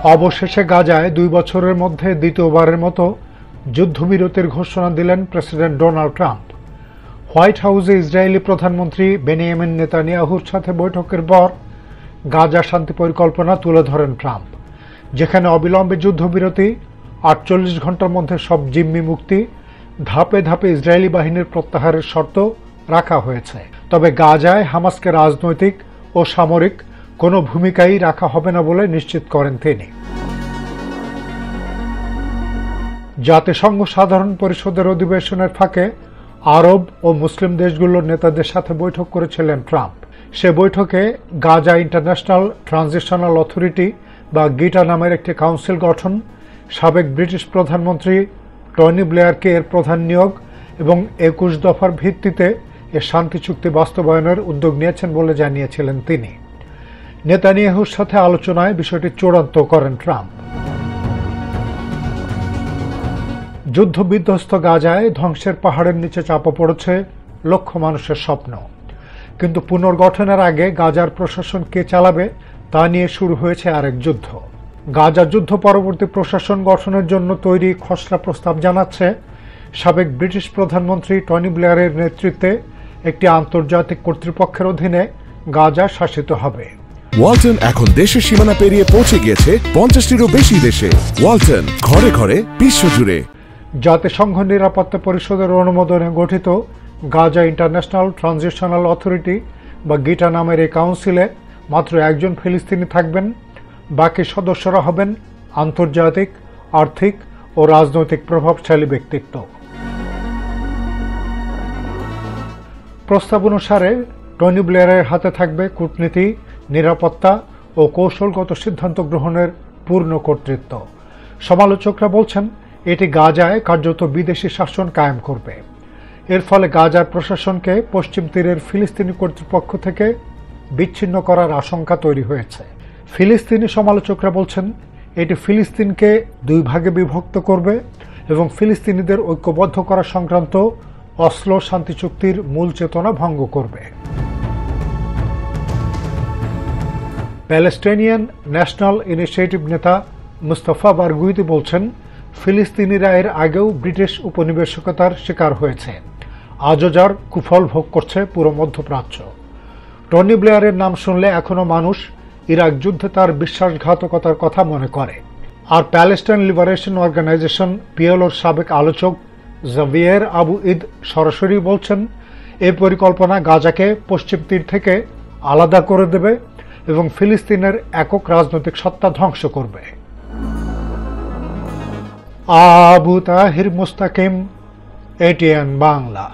অবশেষে গাজায় 2 বছরের মধ্যে দ্বিতীয়বারের মতো যুদ্ধবিরতির ঘোষণা দিলেন প্রেসিডেন্ট ডোনাল্ড ট্রাম্প। হোয়াইট হাউসে ইসরায়েলি প্রধানমন্ত্রী বেনিয়ামিন নেতানিয়াহুর সাথে বৈঠকের পর গাজা শান্তি পরিকল্পনা তুলে ধরেন ট্রাম্প, যেখানে অবিলম্বে যুদ্ধবিরতি, 48 ঘন্টার মধ্যে সব জিম্মি মুক্তি, ধাপে ধাপে ইসরায়েলি বাহিনীর প্রত্যাহারের শর্ত রাখা হয়েছে। তবে গাজায় হামাসকে রাজনৈতিক ও সামরিক কোনো ভূমিকাই রাখা হবে না বলে নিশ্চিত করেন তিনি। জাতিসংঘ সাধারণ পরিষদের অধিবেশনের ফাঁকে আরব ও মুসলিম দেশগুলোর নেতাদের সাথে বৈঠক করেছিলেন ট্রাম্প। সে বৈঠকে গাজা ইন্টারন্যাশনাল ট্রানজিশনাল অথরিটি বা গিটা নামের একটি কাউন্সিল গঠন, সাবেক ব্রিটিশ প্রধানমন্ত্রী টনি ব্লেয়ারকে এর প্রধান নিয়োগ এবং 21 দফার ভিত্তিতে এ শান্তি চুক্তি বাস্তবায়নের উদ্যোগ নিয়েছেন বলে জানিয়েছিলেন তিনি। নেতানিয়াহুর সাথে আলোচনায় বিষয়টি চূড়ান্ত করেন ট্রাম্প। যুদ্ধবিধ্বস্ত গাজায় ধ্বংসের পাহাড়ের নিচে চাপা পড়েছে লক্ষ মানুষের স্বপ্ন, কিন্তু পুনর্গঠনের আগে গাজার প্রশাসন কে চালাবে তা নিয়ে শুরু হয়েছে আরেক যুদ্ধ। গাজা যুদ্ধ পরবর্তী প্রশাসন গঠনের জন্য তৈরি খসড়া প্রস্তাব জানাচ্ছে সাবেক ব্রিটিশ প্রধানমন্ত্রী টনি ব্লেয়ারের নেতৃত্বে একটি আন্তর্জাতিক কর্তৃপক্ষের অধীনে গাজা শাসিত হবে। ওয়ালটন এখন দেশের সীমানা পেরিয়ে পৌঁছে গিয়েছে 50টিরও বেশি দেশে। ওয়ালটন, ঘরে ঘরে, বিশ্বজুড়ে। জাতিসংঘ নিরাপত্তা পরিষদের অনুমোদনে গঠিত গাজা ইন্টারন্যাশনাল ট্রানজিশনাল অথরিটি বা গিটা নামের এই কাউন্সিলে মাত্র একজন ফিলিস্তিনি থাকবেন, বাকি সদস্যরা হবেন আন্তর্জাতিক, আর্থিক ও রাজনৈতিক প্রভাবশালী ব্যক্তিত্ব। প্রস্তাব অনুসারে টনি ব্লেয়ারের হাতে থাকবে কূটনীতি, নিরাপত্তা ও কৌশলগত সিদ্ধান্ত গ্রহণের পূর্ণ কর্তৃত্ব। সমালোচকরা বলছেন এটি গাজায় কার্যত বিদেশি শাসন কায়েম করবে। এর ফলে গাজার প্রশাসনকে পশ্চিম তীরের ফিলিস্তিনি কর্তৃপক্ষ থেকে বিচ্ছিন্ন করার আশঙ্কা তৈরি হয়েছে। ফিলিস্তিনি সমালোচকরা বলছেন এটি ফিলিস্তিনকে 2 ভাগে বিভক্ত করবে এবং ফিলিস্তিনিদের ঐক্যবদ্ধ করা সংক্রান্ত অসলো শান্তি চুক্তির মূল চেতনা ভঙ্গ করবে। প্যালেস্টাইনিয়ান ন্যাশনাল ইনিশিয়েটিভ নেতা মুস্তাফা বারগুইতি বলছেন ফিলিস্তিনিরা এর আগেও ব্রিটিশ উপনিবেশিকতার শিকার হয়েছে, আজও যার কুফল ভোগ করছে পুরো মধ্যপ্রাচ্য। টনি ব্লেয়ারের নাম শুনলে এখনো মানুষ ইরাক যুদ্ধে তার বিশ্বাসঘাতকতার কথা মনে করে। আর প্যালেস্টাইন লিবারেশন অর্গানাইজেশন পিএলওর সাবেক আলোচক জাভিয়ের আবু ঈদ সরাসরি বলছেন এই পরিকল্পনা গাজাকে পশ্চিম তীর থেকে আলাদা করে দেবে এবং ফিলিস্তিনের একক রাজনৈতিক সত্তা ধ্বংস করবে। আবু তাহির মুস্তাকিম, এটিএন বাংলা।